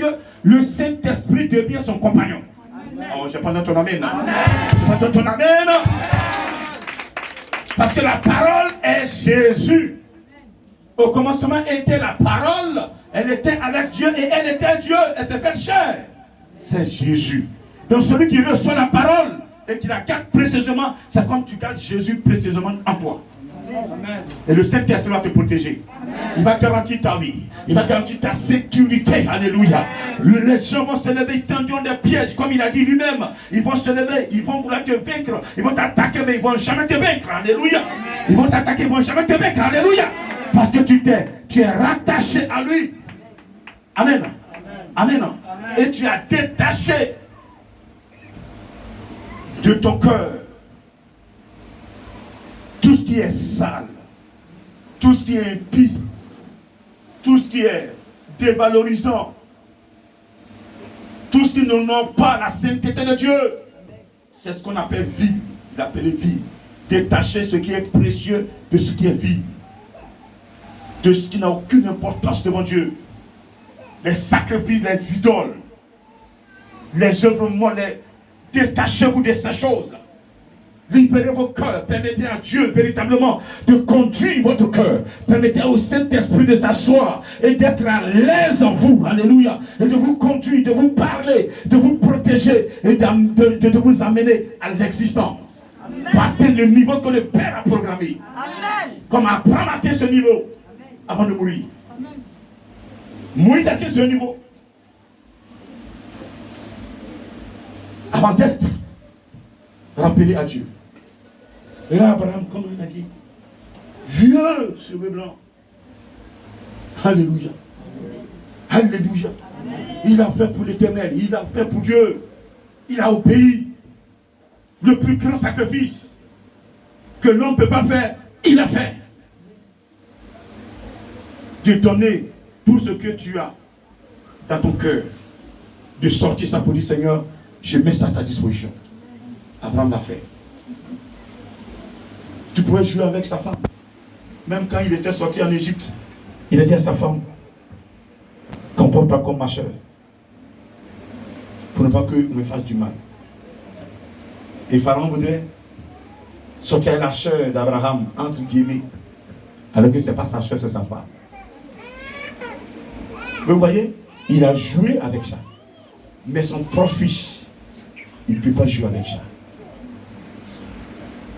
que le Saint-Esprit devient son compagnon. Oh, je prends ton amen. Je prends ton amen. Parce que la parole est Jésus. Au commencement était la parole. Elle était avec Dieu et elle était Dieu. Elle s'est fait chair. C'est Jésus. Donc celui qui reçoit la parole et qui la garde précieusement, c'est comme tu gardes Jésus précieusement en toi. Amen. Et le Saint-Esprit va te protéger. Amen. Il va garantir ta vie. Il va garantir ta sécurité. Alléluia. Les gens vont se lever, ils tendront des pièges, comme il a dit lui-même. Ils vont se lever, ils vont vouloir te vaincre. Ils vont t'attaquer, mais ils ne vont jamais te vaincre. Alléluia. Ils vont t'attaquer, ils ne vont jamais te vaincre. Alléluia. Parce que tu es rattaché à lui. Amen. Amen. Amen. Et tu as détaché de ton cœur tout ce qui est sale, tout ce qui est impie, tout ce qui est dévalorisant, tout ce qui n'honore pas la sainteté de Dieu. C'est ce qu'on appelle vie. Il appelle vie. Détacher ce qui est précieux de ce qui est vie, de ce qui n'a aucune importance devant Dieu. Les sacrifices, les idoles, les œuvres molles, détachez-vous de ces choses. Libérez vos cœurs, permettez à Dieu véritablement de conduire votre cœur. Permettez au Saint-Esprit de s'asseoir et d'être à l'aise en vous, alléluia, et de vous conduire, de vous parler, de vous protéger et de vous amener à l'existence. Battez le niveau que le Père a programmé. Amen. Comme Abraham a atteint ce niveau avant de mourir. Amen. Moïse a atteint ce niveau avant d'être rappelé à Dieu. Et là, Abraham, comme il a dit, vieux cheveux blancs. Alléluia. Alléluia. Il a fait pour l'Éternel, il a fait pour Dieu. Il a obéi. Le plus grand sacrifice que l'homme ne peut pas faire, il a fait. De donner tout ce que tu as dans ton cœur. De sortir ça pour dire, Seigneur, je mets ça à ta disposition. Abraham l'a fait. Tu pouvais jouer avec sa femme. Même quand il était sorti en Égypte, il a dit à sa femme, comporte-toi comme ma soeur, pour ne pas qu'on me fasse du mal. Et Pharaon voudrait sortir la soeur d'Abraham, entre guillemets, alors que ce n'est pas sa soeur, c'est sa femme. Vous voyez, il a joué avec ça. Mais son propre fils, il ne peut pas jouer avec ça.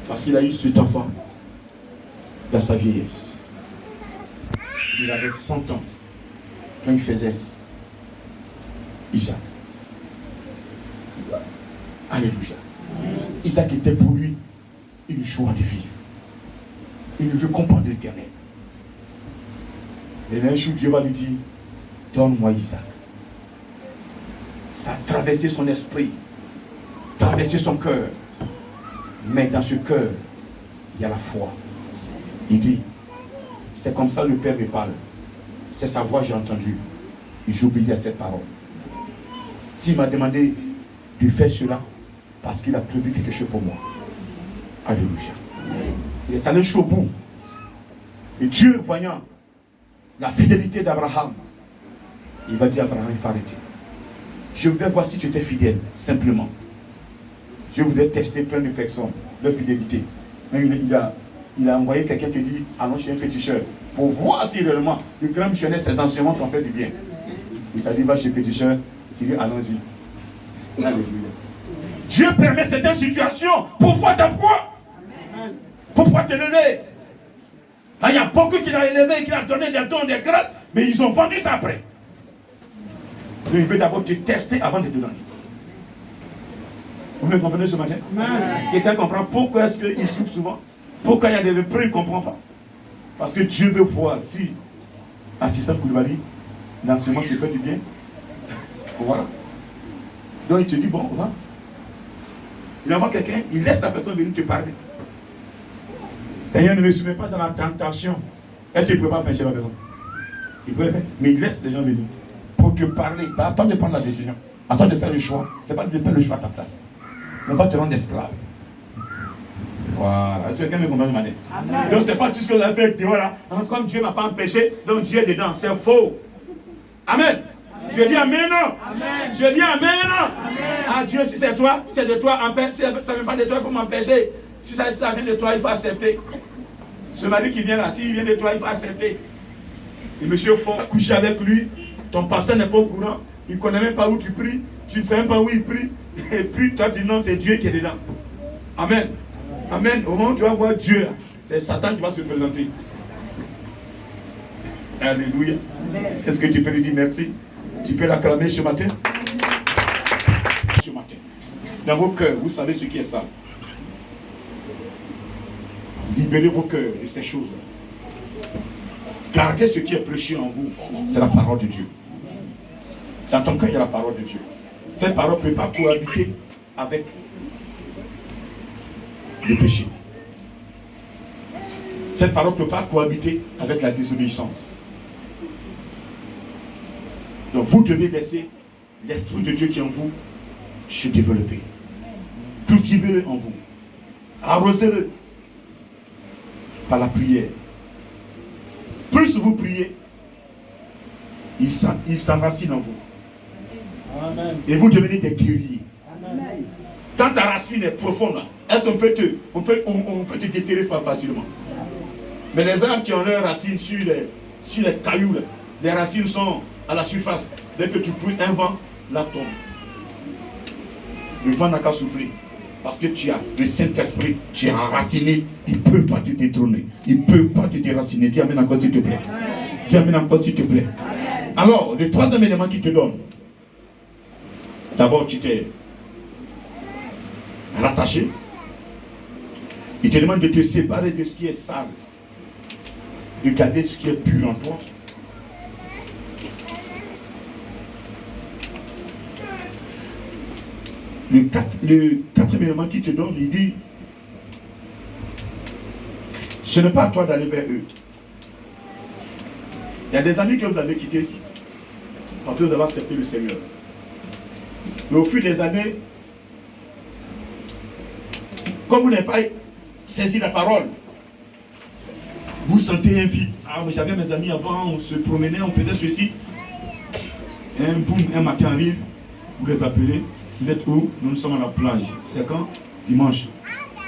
Parce qu'il a eu cet enfant dans sa vieillesse. Il avait 100 ans quand il faisait Isaac. Alléluia. Isaac était pour lui une joie de vie. Une récompense de l'Éternel. Et un jour, Dieu va lui dire, donne-moi Isaac. Ça a traversé son esprit, traversé son cœur. Mais dans ce cœur, il y a la foi. Il dit, c'est comme ça le Père me parle. C'est sa voix que j'ai entendue. Et j'obéis à cette parole. S'il m'a demandé de faire cela, parce qu'il a prévu quelque chose pour moi. Alléluia. Il est allé jusqu'au bout. Et Dieu, voyant la fidélité d'Abraham, il va dire à Abraham, il faut arrêter. Je voudrais voir si tu étais fidèle, simplement. Je voudrais tester plein de personnes, leur fidélité. Il a envoyé quelqu'un qui dit, allons chez un féticheur, pour voir si réellement le grand missionnaire, ses enseignements t'ont fait du bien. Il t'a dit, va chez le féticheur, il dit, allons-y. Alléluia. Dieu permet certaines situations pour voir ta foi. Pour pouvoir te lever. Il y a beaucoup qui l'ont élevé, qui l'ont donné des dons, des grâces, mais ils ont vendu ça après. Donc il veut d'abord te tester avant de te donner. Vous me comprenez ce matin? Quelqu'un comprend pourquoi est-ce qu'il souffre souvent? Pourquoi il y a des épreuves, il ne comprend pas. Parce que Dieu veut voir si assistant Koulibaly, l'enseignement qui fait du bien. Voilà. Donc il te dit, bon, on va. Il envoie quelqu'un, il laisse la personne venir te parler. Seigneur, ne me soumets pas dans la tentation. Est-ce qu'il ne peut pas pécher la personne? Il peut, mais il laisse les gens venir. Pour te parler. Pas attends de prendre la décision. Attends de faire le choix. Ce n'est pas de faire le choix à ta place. Ne pas te rendre esclave. Voilà. Est-ce que quelqu'un me comprend ce matin? Donc ce n'est pas tout ce que vous avez fait. Voilà. Comme Dieu ne m'a pas empêché, donc Dieu est dedans. C'est faux. Amen. Je dis Amen. Je dis Amen. Ah Dieu, si c'est toi, c'est de toi. Si ça ne vient pas de toi, il faut m'empêcher. Si ça vient de toi, il faut accepter. Ce mari qui vient là, s'il vient de toi, il faut accepter. Et monsieur Fort, coucher avec lui, ton pasteur n'est pas au courant, il ne connaît même pas où tu pries, tu ne sais même pas où il prie, et puis toi tu dis non, c'est Dieu qui est dedans. Amen. Amen. Au moment où tu vas voir Dieu là, c'est Satan qui va se présenter. Alléluia. Est-ce que tu peux lui dire merci? Tu peux l'acclamer ce matin? Ce matin. Dans vos cœurs, vous savez ce qui est ça. Libérez vos cœurs de ces choses-là. Gardez ce qui est prêché en vous. C'est la parole de Dieu. Dans ton cœur, il y a la parole de Dieu. Cette parole ne peut pas cohabiter avec le péché. Cette parole ne peut pas cohabiter avec la désobéissance. Donc vous devez laisser l'Esprit de Dieu qui est en vous se développer. Cultivez-le en vous. Arrosez-le par la prière. Plus vous priez, il s'enracine en vous. Amen. Et vous devenez des guerriers. Amen. Quand ta racine est profonde, est-ce qu'on peut te déterrer facilement? Mais les arbres qui ont leurs racines sur les cailloux, là, les racines sont à la surface. Dès que tu pousses un vent, là tombe. Le vent n'a qu'à souffler. Parce que tu as le Saint-Esprit, tu es enraciné, il ne peut pas te détrôner. Il ne peut pas te déraciner. Dis Amen encore s'il te plaît. Dis Amen encore s'il te plaît. Alors, le troisième élément qu'il te donne, d'abord tu t'es rattaché. Il te demande de te séparer de ce qui est sale, de garder ce qui est pur en toi. Le quatrième élément qu'il te donne, il dit, ce n'est pas à toi d'aller vers eux. Il y a des amis que vous avez quittés parce que vous avez accepté le Seigneur. Mais au fil des années, comme vous n'avez pas saisi la parole, vous sentez un vide. Ah, j'avais mes amis avant, on se promenait, on faisait ceci. Et un matin arrive, vous les appelez. Vous êtes où? Nous sommes à la plage. C'est quand? Dimanche.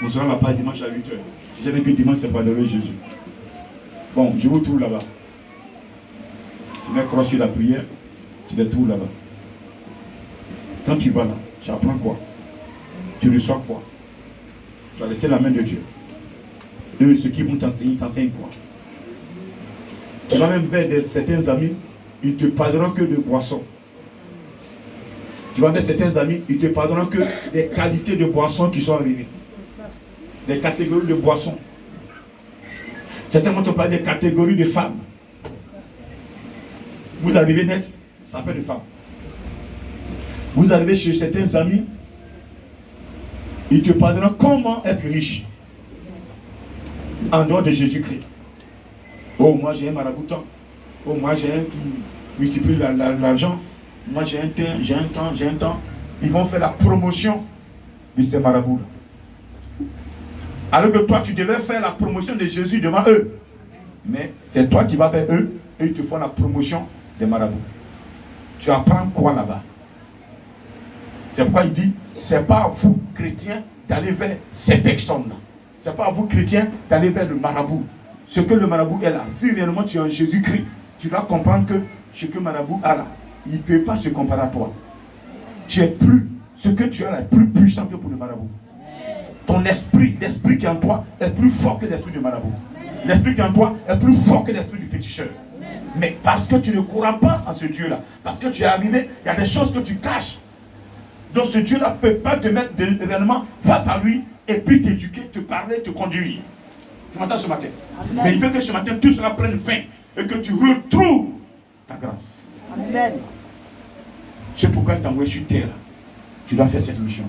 On sera à la plage dimanche à 8h. Je savais que dimanche, c'est pas de Jésus. Bon, je vous trouve là-bas. Tu mets croix sur la prière, tu les trouves là-bas. Quand tu vas là, tu apprends quoi? Tu reçois quoi? Tu vas laisser la main de Dieu. Eux, ceux qui vont t'enseigner, ils t'enseignent quoi? Tu vas même vers certains amis, ils ne te parleront que de boissons. Tu vas vers certains amis, ils ne te parleront que des qualités de boissons qui sont arrivées. Des catégories de boissons. Certains vont te parler des catégories de femmes. Vous arrivez net, ça fait de femmes. Vous arrivez chez certains amis, ils te parleront comment être riche en dehors de Jésus-Christ. Oh, moi j'ai un maraboutant. Oh, moi j'ai un qui multiplie l'argent. Moi j'ai un temps. Ils vont faire la promotion de ces marabouts. Alors que toi tu devrais faire la promotion de Jésus devant eux. Mais c'est toi qui vas vers eux et ils te font la promotion des marabouts. Tu apprends quoi là-bas? C'est pourquoi il dit, c'est pas à vous chrétiens d'aller vers ces personnes-là. C'est pas à vous chrétiens d'aller vers le marabout. Ce que le marabout est là, si réellement tu es en Jésus-Christ, tu dois comprendre que ce que le marabout a là, il ne peut pas se comparer à toi. Tu es plus, ce que tu as là est plus puissant que pour le marabout. Ton esprit, l'esprit qui est en toi est plus fort que l'esprit du marabout. L'esprit qui est en toi est plus fort que l'esprit du féticheur. Mais parce que tu ne crois pas à ce Dieu-là, parce que tu es arrivé, il y a des choses que tu caches. Donc ce Dieu-là ne peut pas te mettre réellement face à lui et puis t'éduquer, te parler, te conduire. Tu m'entends ce matin? Amen. Mais il veut que ce matin tout sera plein de pain et que tu retrouves ta grâce. Amen. C'est pourquoi il t'a envoyé sur terre. Tu dois faire cette mission.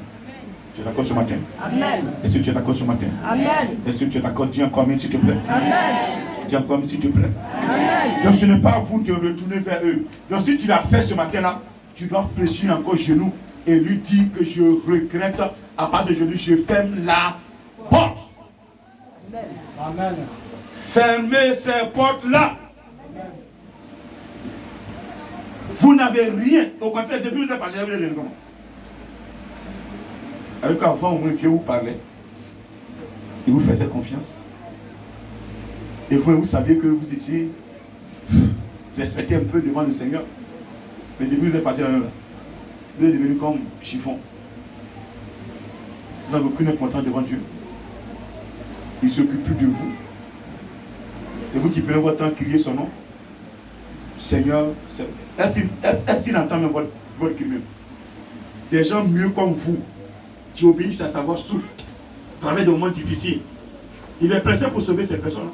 Tu es d'accord ce matin? Amen. Est-ce que tu es d'accord ce matin? Amen. Est-ce que tu es d'accord? Dis encore amen s'il te plaît. Amen. Dis encore amen s'il te plaît. Amen. Donc ce n'est pas à vous de retourner vers eux. Donc si tu l'as fait ce matin-là, tu dois fléchir encore genoux et lui dire que je regrette. À part de aujourd'hui, je ferme la porte. Amen. Fermez ces portes-là. Vous n'avez rien. Au contraire, depuis que vous êtes parti, vous êtes devenu comment? Alors qu'avant, au moins, Dieu vous parlait. Il vous faisait confiance. Et vous saviez que vous étiez respecté un peu devant le Seigneur. Mais depuis que vous êtes parti là, vous êtes devenu comme chiffon. Vous n'avez aucune importance devant Dieu. Il ne s'occupe plus de vous. C'est vous qui prenez votre temps crier son nom. Seigneur, est-ce qu'il entend même votre cri même? Des gens mieux comme vous, qui obéissent à sa voix, souffrent, travaillent de moments difficiles. Il est pressé pour sauver ces personnes.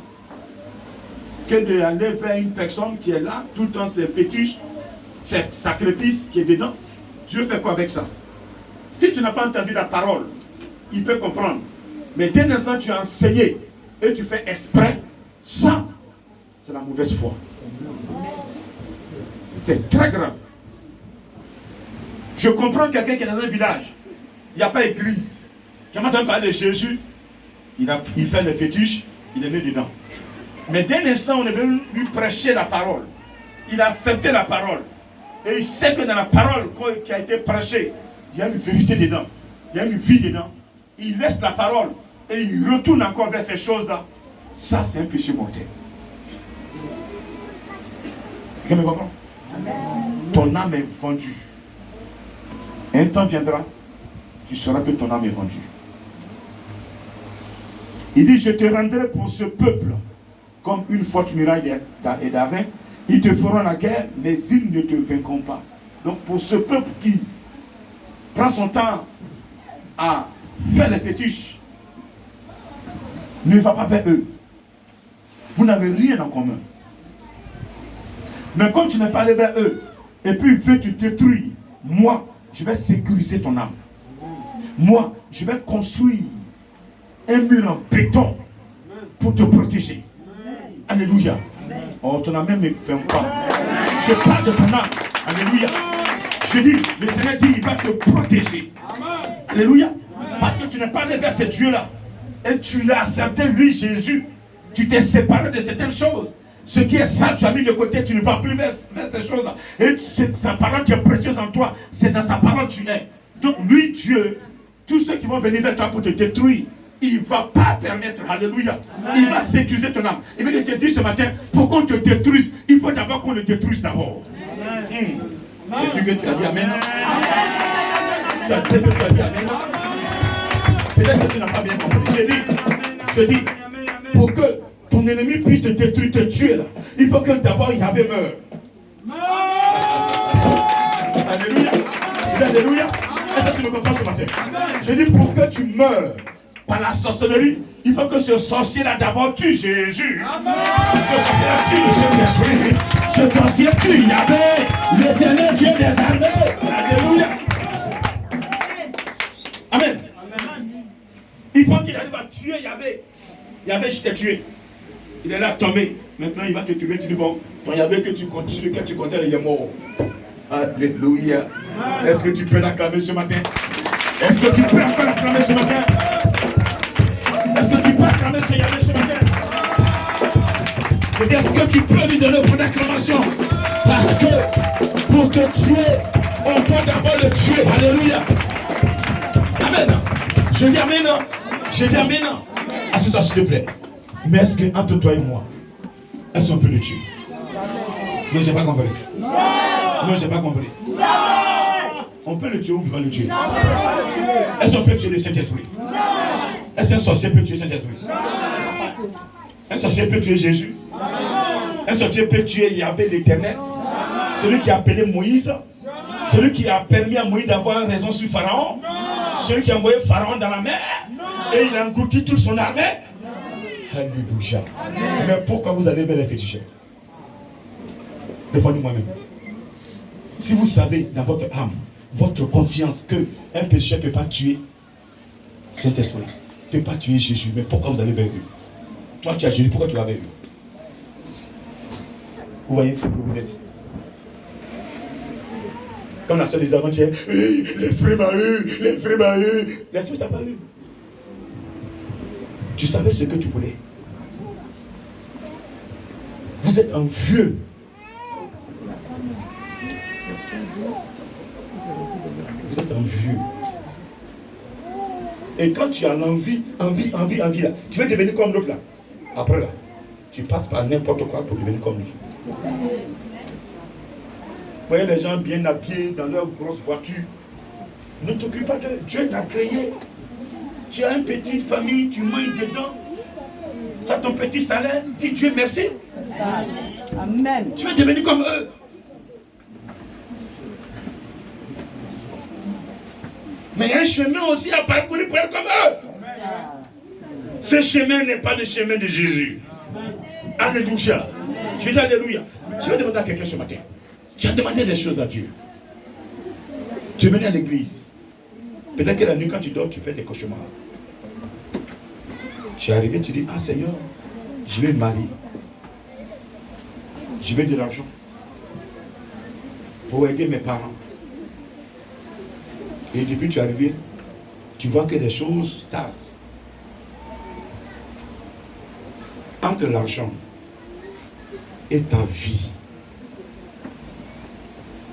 Que d'aller vers une personne qui est là, tout le temps c'est pétuche, c'est sacrifice qui est dedans. Dieu fait quoi avec ça? Si tu n'as pas entendu la parole, il peut comprendre. Mais dès l'instant tu as enseigné et tu fais exprès, ça, c'est la mauvaise foi. C'est très grave. Je comprends quelqu'un qui est dans un village, il n'y a pas d'église. Quand on entend parler de Jésus, il fait les fétiches, il est né dedans. Mais dès l'instant où on est venu lui prêcher la parole, il a accepté la parole. Et il sait que dans la parole qui a été prêchée, il y a une vérité dedans. Il y a une vie dedans. Il laisse la parole et il retourne encore vers ces choses-là. Ça, c'est un péché mortel. Vous me comprenez? Ton âme est vendue. Un temps viendra, tu sauras que ton âme est vendue. Il dit, je te rendrai pour ce peuple comme une forte muraille et d'airain. Ils te feront la guerre, mais ils ne te vaincront pas. Donc pour ce peuple qui prend son temps à faire les fétiches, ne va pas vers eux. Vous n'avez rien en commun. Mais comme tu n'es pas allé vers eux, et puis il veut te détruire, moi, je vais sécuriser ton âme. Moi, je vais construire un mur en béton pour te protéger. Alléluia. Oh, ton âme ne me fait pas. Je parle de ton âme. Alléluia. Je dis, le Seigneur dit, il va te protéger. Alléluia. Parce que tu n'es pas allé vers ce Dieu-là. Et tu l'as accepté, lui, Jésus. Tu t'es séparé de certaines choses. Ce qui est ça, tu as mis de côté, tu ne vas plus vers ces choses-là. Et c'est sa parole qui est précieuse en toi. C'est dans sa parole que tu es. Donc, lui, Dieu, tous ceux qui vont venir vers toi pour te détruire, il ne va pas permettre, alléluia. Il va sécuriser ton âme. Il veut te dire ce matin, pour qu'on te détruise, il faut d'abord qu'on le détruise d'abord. C'est ce que tu as dit, amen. Tu as dit que tu as dit, amen. Peut-être que tu n'as pas bien compris. Je dis, pour que ton ennemi puisse te détruire, te tuer, là, il faut que d'abord Yahvé meure. Alléluia. Je dis alléluia. Est-ce que tu me comprends ce matin? Je dis, pour que tu meurs par la sorcellerie, il faut que ce sorcier-là d'abord tue Jésus. Ce sorcier-là tue le Saint-Esprit. Ce sorcier tue Yahvé, l'éternel Dieu des armées. Alléluia. Amen. Il faut qu'il arrive à tuer Yahvé. Yahvé, je t'ai tué. Il est là tombé. Maintenant, il va te tuer. Tu dis, bon, ton Yahvé que tu continues, que tu comptais, il est mort. Alléluia. Est-ce que tu peux l'acclamer ce matin? Est-ce que tu peux encore l'acclamer ce matin? Est-ce que tu peux acclamer ce Yahvé ce matin? Est-ce que tu peux lui donner pour l'acclamation? Parce que pour te tuer, on peut d'abord le tuer. Alléluia. Amen. Je dis amen. Je dis amen. Assieds-toi s'il te plaît. Mais est-ce que entre toi et moi, est-ce qu'on peut le tuer? Non, j'ai pas compris. Non, j'ai pas compris. On peut le tuer ou on va le tuer? Est-ce qu'on peut tuer le Saint-Esprit? Est-ce qu'un sorcier peut tuer le Saint-Esprit? Un sorcier peut tuer Jésus? Un sorcier peut tuer Yahvé l'Éternel? Celui qui a appelé Moïse? Celui qui a permis à Moïse d'avoir raison sur Pharaon? Celui qui a envoyé Pharaon dans la mer? Et il a englouti toute son armée? Alléluia. Mais pourquoi vous allez vers les féticheurs? Répondez moi-même. Si vous savez dans votre âme, votre conscience que un pécheur ne peut pas tuer Saint-Esprit, ne peut pas tuer Jésus, mais pourquoi vous allez vers eux? Toi tu as Jésus, pourquoi tu vas vers eux? Vous voyez ce que vous êtes? Comme la soeur des avant-hier, l'esprit m'a eu, l'esprit m'a eu. L'esprit t'a pas eu. Tu savais ce que tu voulais. Vous êtes un vieux. Vous êtes envieux. Et quand tu as l'envie, envie là, tu veux devenir comme l'autre là. Après là, tu passes par n'importe quoi pour devenir comme lui. Vous voyez les gens bien habillés dans leur grosse voiture. Ne t'occupe pas d'eux. Dieu t'a créé. Tu as une petite famille, tu manges dedans. Tu as ton petit salaire. Dis Dieu merci. Amen. Tu veux devenir comme eux. Mais il y a un chemin aussi à parcourir pour être comme eux. Ce chemin n'est pas le chemin de Jésus. Alléluia. Je dis alléluia. Je vais demander à quelqu'un ce matin. Tu as demandé des choses à Dieu. Tu es venu à l'église. Peut-être que la nuit quand tu dors, tu fais des cauchemars. Tu es arrivé, tu dis, ah Seigneur, je vais me marier. Je veux de l'argent pour aider mes parents. Et depuis que tu es arrivé, tu vois que les choses tardent. Entre l'argent et ta vie,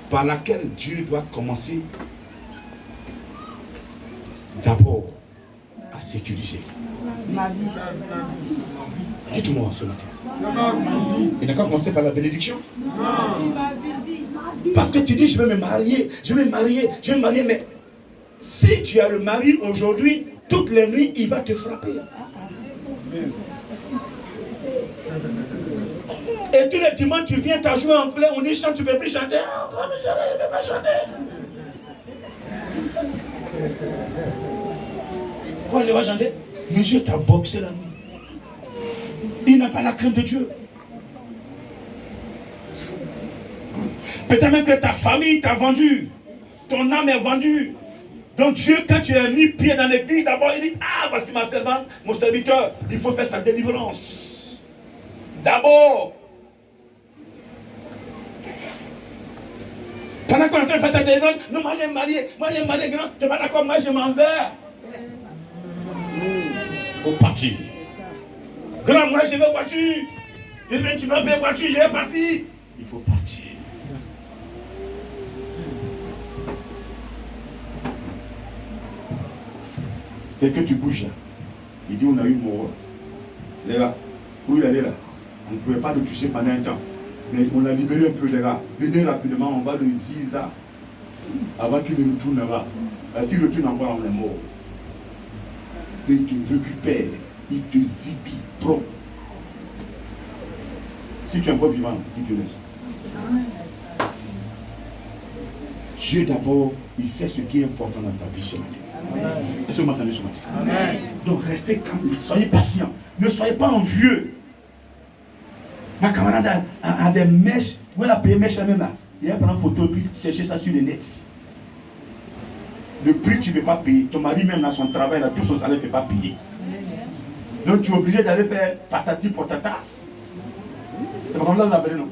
par laquelle Dieu doit commencer d'abord à sécuriser. Ma vie. Dites-moi ce matin. Il n'a qu'à commencer par la bénédiction. Parce que tu dis, je vais me marier, je vais me marier, je vais me marier, mais si tu as le mari aujourd'hui, toutes les nuits, il va te frapper. Et tous les dimanches, tu viens t'ajouter en plein, on dit chante, tu ne peux plus chanter. Je ne peux pas chanter. Pourquoi il va chanter? Mais Dieu t'a boxé la nuit. Il n'a pas la crainte de Dieu. Peut-être même que ta famille t'a vendu. Ton âme est vendue. Donc Dieu, quand tu as mis pied dans l'église, d'abord il dit, ah, voici ma servante, mon serviteur, il faut faire sa délivrance. D'abord. Pendant qu'on est en train de faire ta délivrance, non, moi j'ai marié, grand, tu n'es pas d'accord, moi je m'en vais. Faut partir. Grand, moi je veux voiture. Tu vas payer voiture, je vais partir. Il faut partir. Et que tu bouges là. Il dit on a eu mort. Les gars, où il allait là? On ne pouvait pas le toucher pendant un temps. Mais on l'a libéré un peu les gars. Venez rapidement, on va le ziza. Avant qu'il ne retourne là-bas. S'il retourne encore, on est mort. Et il te récupère. Il te zibi propre. Si tu es encore vivant, dis-le ça. Dieu d'abord, il sait ce qui est important dans ta vie ce matin. Est-ce que vous m'entendez ce matin? Amen. Donc restez calme, soyez patient. Ne soyez pas envieux. Ma camarade a des mèches. Où elle a payé mèches même là. Il a pris une photo et puis chercher ça sur le net. Le prix tu ne peux pas payer. Ton mari même dans son travail, là, tout son salaire ne peut pas payer. Donc tu es obligé d'aller faire patati patata. C'est pas comme ça que vous appelez, non?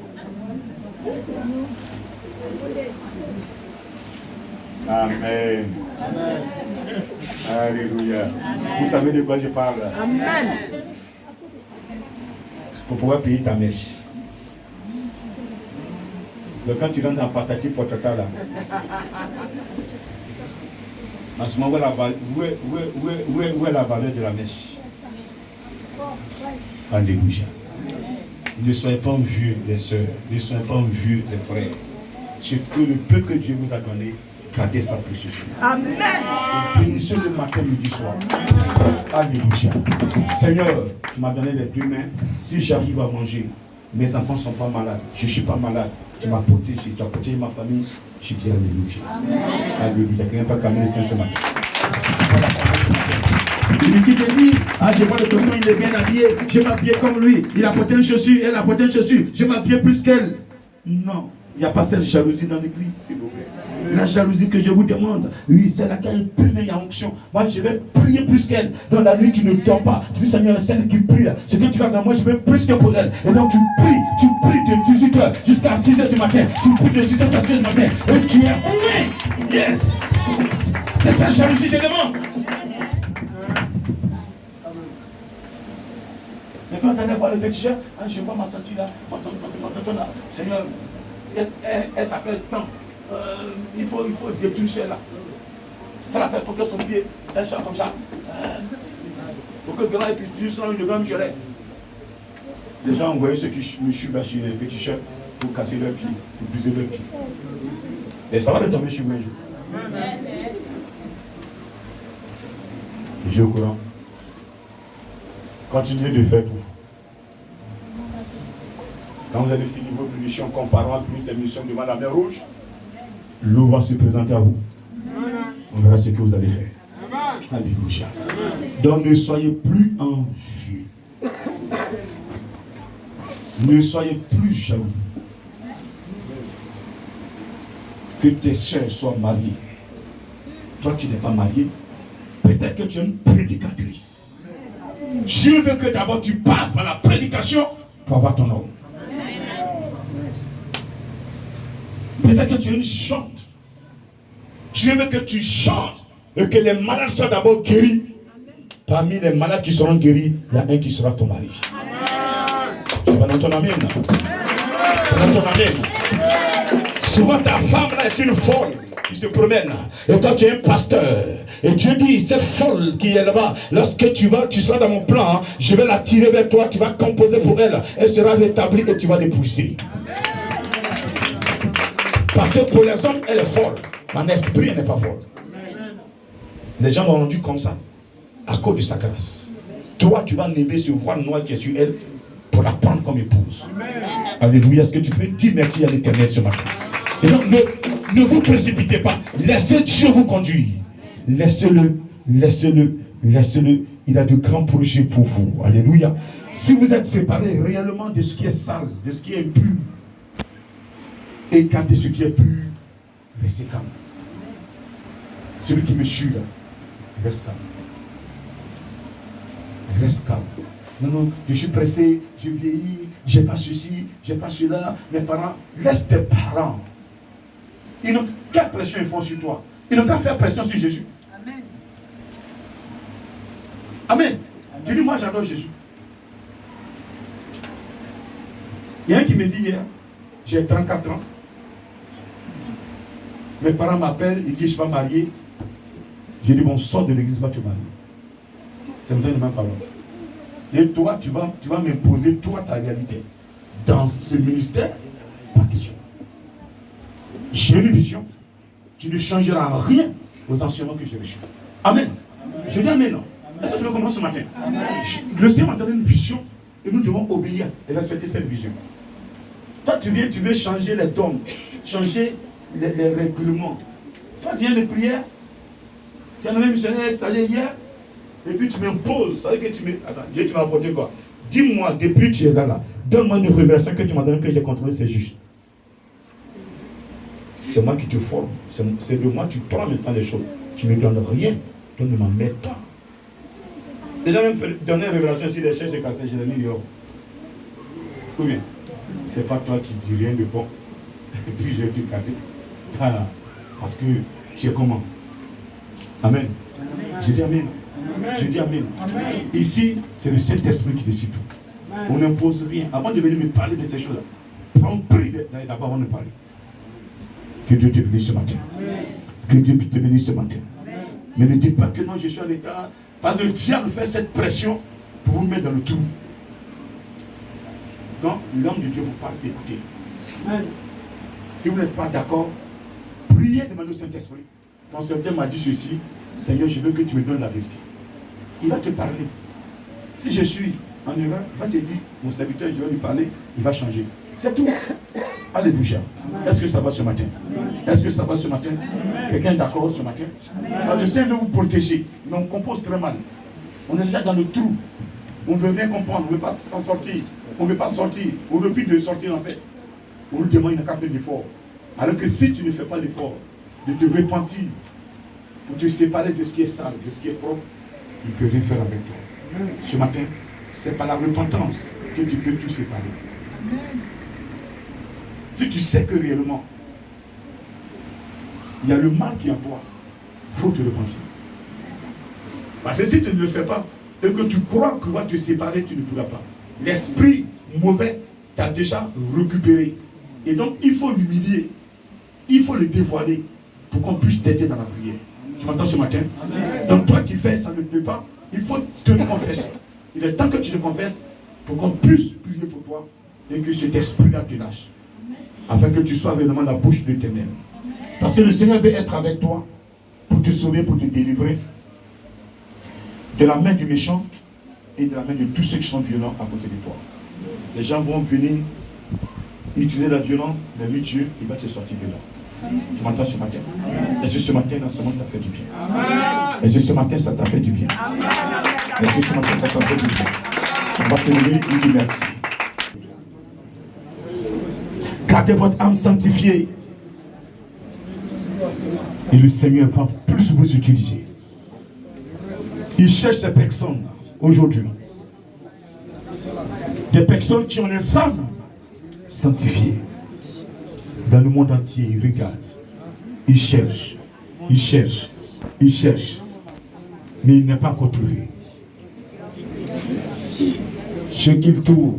Amen. Amen. Alléluia. Amen. Vous savez de quoi je parle? Amen. Pour pouvoir payer ta mèche. Donc quand tu rentres dans patati patata là, en ce moment, où est la valeur de la mèche? Alléluia. Ne soyez pas envieux, les sœurs. Ne soyez pas envieux, les frères. Ce que le peu que Dieu vous a donné, gardez ça précieux. Amen. Bénissez le matin, midi, soir. Alléluia. Seigneur, tu m'as donné les deux mains. Si j'arrive à manger, mes enfants ne sont pas malades. Je ne suis pas malade. Tu m'as protégé. Tu as protégé ma famille. Je dis Alléluia. Amen. Alléluia. Quelqu'un peut calmer le Seigneur ce matin. Il dit, ah, je vois le tonton, il est bien habillé. Je vais m'habiller comme lui. Il a porté une chaussure, elle a porté une chaussure. Je vais m'habiller plus qu'elle. Non. Il n'y a pas cette jalousie dans l'église, s'il vous plaît. La jalousie que je vous demande, oui, c'est laquelle est première onction. Moi, je vais prier plus qu'elle. Dans la nuit, tu ne dors pas. Tu dis, Seigneur, celle qui prie, ce que tu as dans moi, je vais plus que pour elle. Et donc, tu pries de 18h jusqu'à 6h du matin. Tu pries de 18h à 6h du matin. Et tu es oui. Yes. C'est ça, jalousie, je demande. Mais quand tu allais voir le petit chien, je vois ma tante là, ma tante là. Seigneur, elle s'appelle tant. il faut détruire celle-là. Faire la faire pour que son pied, elle soit comme ça. Pour que le grand ait plus soit une grande gelée. Les gens envoyaient ceux qui me suivent chez les petits chefs pour casser leurs pieds, pour briser leurs pieds. Et ça va le tomber sur vous un jour. Je suis au courant. Continuez de faire pour vous. Quand vous avez fini vos munitions, comparant à finir ces munitions devant la mer rouge, l'eau va se présenter à vous. On verra ce que vous allez faire. Alléluia. Donc ne soyez plus envieux. Ne soyez plus jaloux. Que tes soeurs soient mariées. Toi, tu n'es pas marié. Peut-être que tu es une prédicatrice. Dieu veut que d'abord tu passes par la prédication pour avoir ton homme. Peut-être que tu es une chante. Dieu veut que tu chantes et que les malades soient d'abord guéris. Parmi les malades qui seront guéris, il y a un qui sera ton mari. Tu vas dans ton amen. Dans ton amen. Souvent ta femme là est une folle qui se promène. Et toi tu es un pasteur. Et Dieu dit, cette folle qui est là-bas, lorsque tu seras dans mon plan, hein, je vais la tirer vers toi, tu vas composer pour elle. Elle sera rétablie et tu vas l'épouser. Parce que pour les hommes, elle est folle. En esprit, elle n'est pas folle. Les gens l'ont rendu comme ça, à cause de sa grâce. Toi, tu vas lever ce voile noir qui est sur elle pour la prendre comme épouse. Alléluia. Est-ce que tu peux dire merci à l'Éternel ce matin? Et donc, ne vous précipitez pas. Laissez Dieu vous conduire. Laissez-le, laissez-le, laissez-le. Il a de grands projets pour vous. Alléluia. Si vous êtes séparés réellement de ce qui est sale, de ce qui est impur, écartez ce qui est pur, restez calme. Celui qui me suit là, reste calme. Reste calme. Non, non, je suis pressé, je vieillis, j'ai pas ceci, j'ai pas cela. Mes parents, laisse tes parents. Ils n'ont quelle pression ils font sur toi? Ils n'ont qu'à faire pression sur Jésus. Amen. Amen. Tu dis, moi j'adore Jésus. Il y a un qui me dit hier, j'ai 34 ans. Mes parents m'appellent, ils disent, je ne suis pas marié. J'ai dit, bon, sors de l'église, va te marier. C'est me donne ma parole. Et toi, tu vas m'imposer, toi, ta réalité. Dans ce ministère, pas question. J'ai une vision. Tu ne changeras rien aux enseignements que j'ai reçus. Amen. Je dis amen. Est-ce que tu le comprends ce matin? Le Seigneur m'a donné une vision et nous devons obéir et respecter cette vision. Toi, tu veux changer les dogmes, changer les règlements. Toi, tu viens de prière, tu as nommé missionnaire, stagiaire hier, et puis tu m'imposes. Ça veut dire que tu me. Attends, Dieu, tu m'as apporté quoi? Dis-moi, depuis que tu es là, donne-moi une révélation que tu m'as donnée, que j'ai contrôlé, c'est juste. C'est moi qui te forme. C'est de moi que tu prends maintenant les choses. Tu ne me donnes rien. Donc ne m'en mets pas. Déjà même donner une révélation sur les chaises de cassé, je l'ai mis dehors. Ou bien, c'est pas toi qui dis rien de bon. Et puis je vais te garder. Parce que tu es comment? Amen. Je dis amen. Je dis amen. Ici, c'est le Saint-Esprit qui décide tout. On n'impose rien. Avant de venir me parler de ces choses-là, prends prie d'abord avant de parler. Que Dieu te bénisse ce matin. Que Dieu te bénisse ce matin. Mais ne dites pas que non, je suis en état. Parce que le diable fait cette pression pour vous mettre dans le trou. Donc, l'homme de Dieu vous parle, écoutez. Si vous n'êtes pas d'accord, priez, demandez au Saint-Esprit. Ton serviteur m'a dit ceci, Seigneur, je veux que tu me donnes la vérité. Il va te parler. Si je suis en erreur, il va te dire, mon serviteur, je vais lui parler, il va changer. C'est tout. Alléluia. Est-ce que ça va ce matin? Est-ce que ça va ce matin? Quelqu'un est d'accord ce matin? Le Seigneur veut vous protéger, mais on compose très mal. On est déjà dans le trou. On ne veut rien comprendre, on ne veut pas s'en sortir. On ne veut pas sortir. On refuse de sortir en fait. On nous demande, il n'a qu'à faire l'effort. Alors que si tu ne fais pas l'effort de te repentir, pour te séparer de ce qui est sale, de ce qui est propre, il ne peut rien faire avec toi. Ce matin, c'est par la repentance que tu peux tout séparer. Si tu sais que réellement, il y a le mal qui est en toi, il faut te repentir. Parce que si tu ne le fais pas, et que tu crois pouvoir te séparer, tu ne pourras pas. L'esprit mauvais t'a déjà récupéré. Et donc, il faut l'humilier. il faut le dévoiler pour qu'on puisse t'aider dans la prière. Tu m'entends ce matin? Amen. Donc toi qui fais, ça ne peut pas. Il faut te confesser. Il est temps que tu te confesses pour qu'on puisse prier pour toi et que cet esprit-là te lâche. Afin que tu sois réellement la bouche de l'Éternel. Parce que le Seigneur veut être avec toi pour te sauver, pour te délivrer de la main du méchant et de la main de tous ceux qui sont violents à côté de toi. Les gens vont venir utiliser la violence, mais lui, Dieu, il va te sortir de là. Tu m'entends ce matin? Est-ce que ce matin, dans ce monde, t'a fait du bien? Est-ce que ce matin, ça t'a fait du bien? Est-ce que ce matin, ça t'a fait du bien? On va te lever et dire merci. Gardez votre âme sanctifiée. Et le Seigneur va plus vous utiliser. Il cherche ces personnes aujourd'hui. Des personnes qui ont les âmes sanctifiées. Dans le monde entier, il regarde. Il cherche. Il cherche. Il cherche. Mais il n'est pas encore trouvé. Ce qu'il trouve,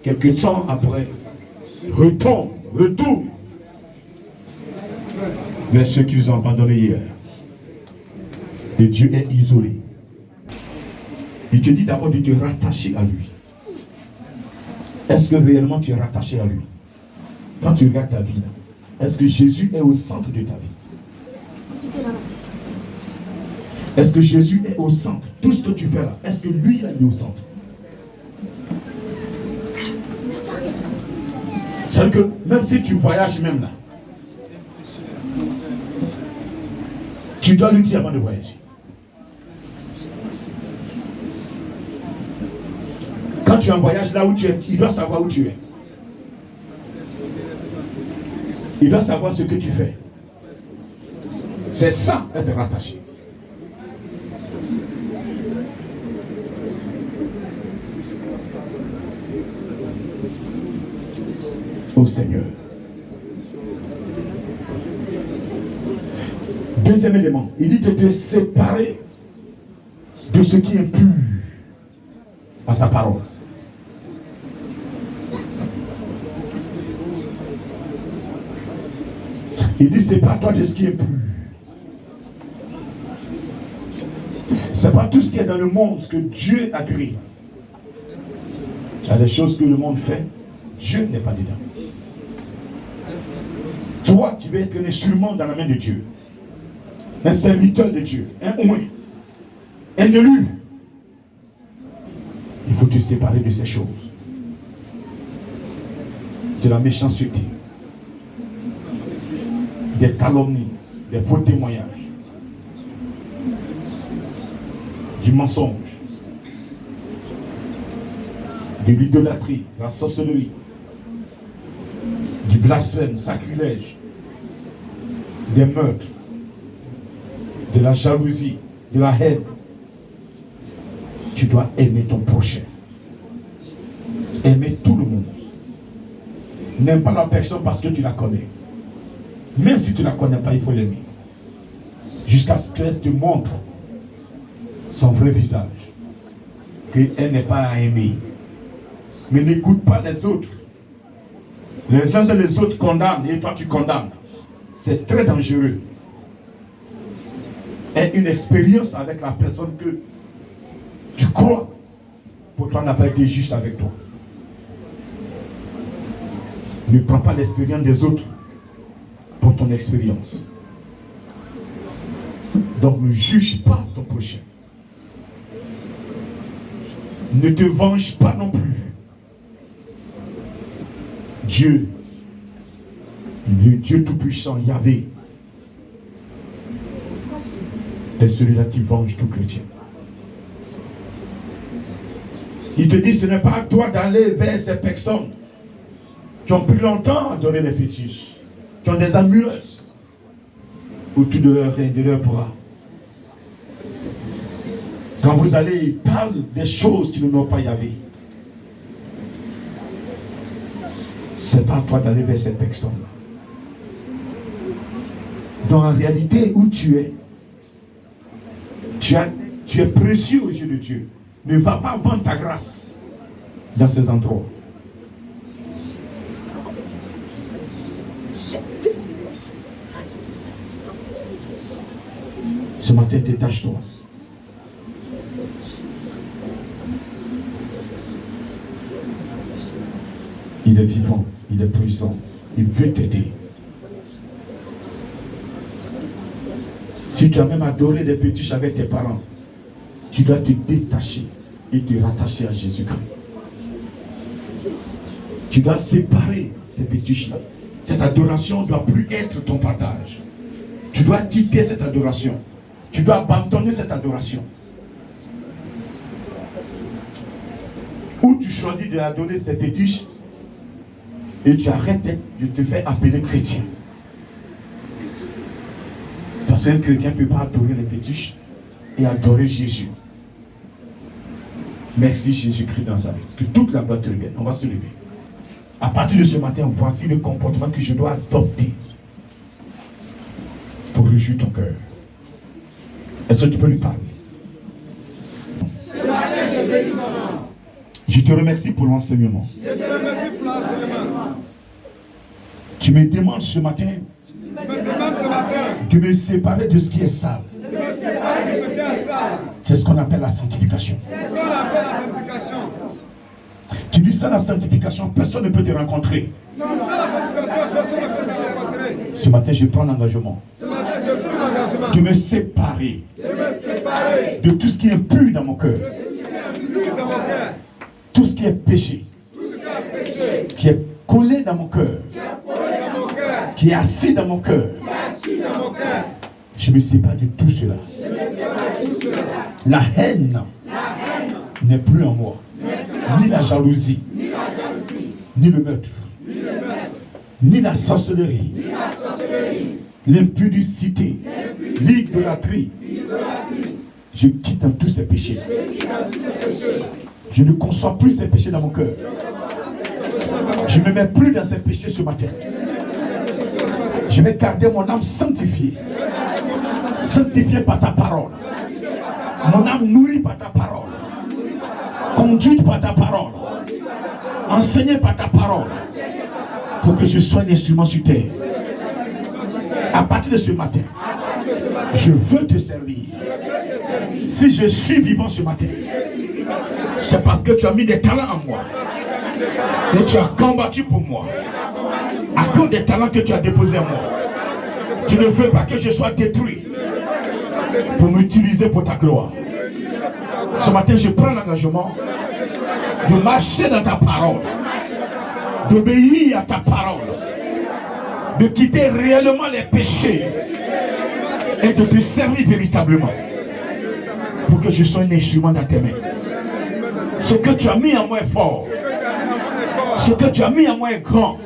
quelque temps après, retourne vers ceux qu'ils ont abandonnés hier. Et Dieu est isolé. Il te dit d'abord de te rattacher à lui. Est-ce que réellement tu es rattaché à lui? Quand tu regardes ta vie, est-ce que Jésus est au centre de ta vie? Est-ce que Jésus est au centre? Tout ce que tu fais là, est-ce que lui est au centre? C'est-à-dire que même si tu voyages même là, tu dois lui dire avant de voyager. Quand tu es en voyage là où tu es, il doit savoir où tu es. Il doit savoir ce que tu fais. C'est ça, être rattaché. Au Seigneur. Deuxième élément, il dit de te séparer de ce qui est pur à sa parole. Il dit sépare-toi de ce qui est pur. C'est pas tout ce qui est dans le monde que Dieu a créé. Il y a des choses que le monde fait, Dieu n'est pas dedans. Toi, tu vas être un instrument dans la main de Dieu. Un serviteur de Dieu. Un oint. Un élu. Il faut te séparer de ces choses. De la méchanceté. Des calomnies. Des faux témoignages. Du mensonge. De l'idolâtrie. De la sorcellerie. Du blasphème, sacrilège, des meurtres, de la jalousie, de la haine. Tu dois aimer ton prochain. Aimer tout le monde. N'aime pas la personne parce que tu la connais. Même si tu ne la connais pas, il faut l'aimer. Jusqu'à ce qu'elle te montre son vrai visage. Qu'elle n'est pas à aimer. Mais n'écoute pas les autres. Les uns et les autres condamnent et toi tu condamnes. C'est très dangereux. Et une expérience avec la personne que tu crois pour toi n'a pas été juste avec toi. Ne prends pas l'expérience des autres pour ton expérience. Donc ne juge pas ton prochain. Ne te venge pas non plus. Dieu, le Dieu tout-puissant, Yahvé, est celui-là qui venge tout chrétien. Il te dit, ce n'est pas à toi d'aller vers ces personnes qui ont pris longtemps à donner les fétiches, qui ont des amulettes autour de leur bras. Quand vous allez, ils parlent des choses qui ne n'ont pas Yahvé. C'est pas à toi d'aller vers cette personne-là. Dans la réalité où tu es précieux aux yeux de Dieu. Ne va pas vendre ta grâce dans ces endroits. Ce matin, détache-toi. Il est vivant, il est puissant, il veut t'aider. Si tu as même adoré des fétiches avec tes parents, tu dois te détacher et te rattacher à Jésus-Christ. Tu dois séparer ces fétiches-là. Cette adoration ne doit plus être ton partage. Tu dois quitter cette adoration. Tu dois abandonner cette adoration. Ou tu choisis de adorer ces fétiches et tu arrêtes de te faire appeler chrétien. Parce qu'un chrétien ne peut pas adorer les fétiches et adorer Jésus. Merci Jésus-Christ dans sa vie. Que toute la gloire te revienne. On va se lever. À partir de ce matin, voici le comportement que je dois adopter pour réjouir ton cœur. Est-ce que tu peux lui parler? Je te remercie pour l'enseignement. Tu me demandes ce matin de me séparer de ce qui est sale. C'est ce qu'on appelle la sanctification. Tu dis ça, la sanctification, personne ne peut te rencontrer. Ce matin, je prends l'engagement de me séparer de tout ce qui est impur dans mon cœur. Tout ce qui est péché, qui est collé dans mon cœur, qui est assis dans mon cœur. Je me sépare de tout cela. La haine n'est plus en moi. Ni la jalousie, ni le meurtre, ni la sorcellerie, l'impudicité, l'idolâtrie. Je quitte dans tous ces péchés. Je ne conçois plus ces péchés dans mon cœur. Je ne me mets plus dans ces péchés ce matin. Je vais garder mon âme sanctifiée. Sanctifiée par ta parole. Mon âme nourrie par ta parole. Conduite par ta parole. Enseignée par ta parole. Pour que je sois un instrument sur terre. À partir de ce matin, je veux te servir. Si je suis vivant ce matin, c'est parce que tu as mis des talents en moi. Et tu as combattu pour moi. À cause des talents que tu as déposés en moi. Tu ne veux pas que je sois détruit pour m'utiliser pour ta gloire. Ce matin, je prends l'engagement de marcher dans ta parole, d'obéir à ta parole, de quitter réellement les péchés et de te servir véritablement pour que je sois un instrument dans tes mains. Ce que tu as mis en moi est fort. Ce que tu as mis en moi est grand.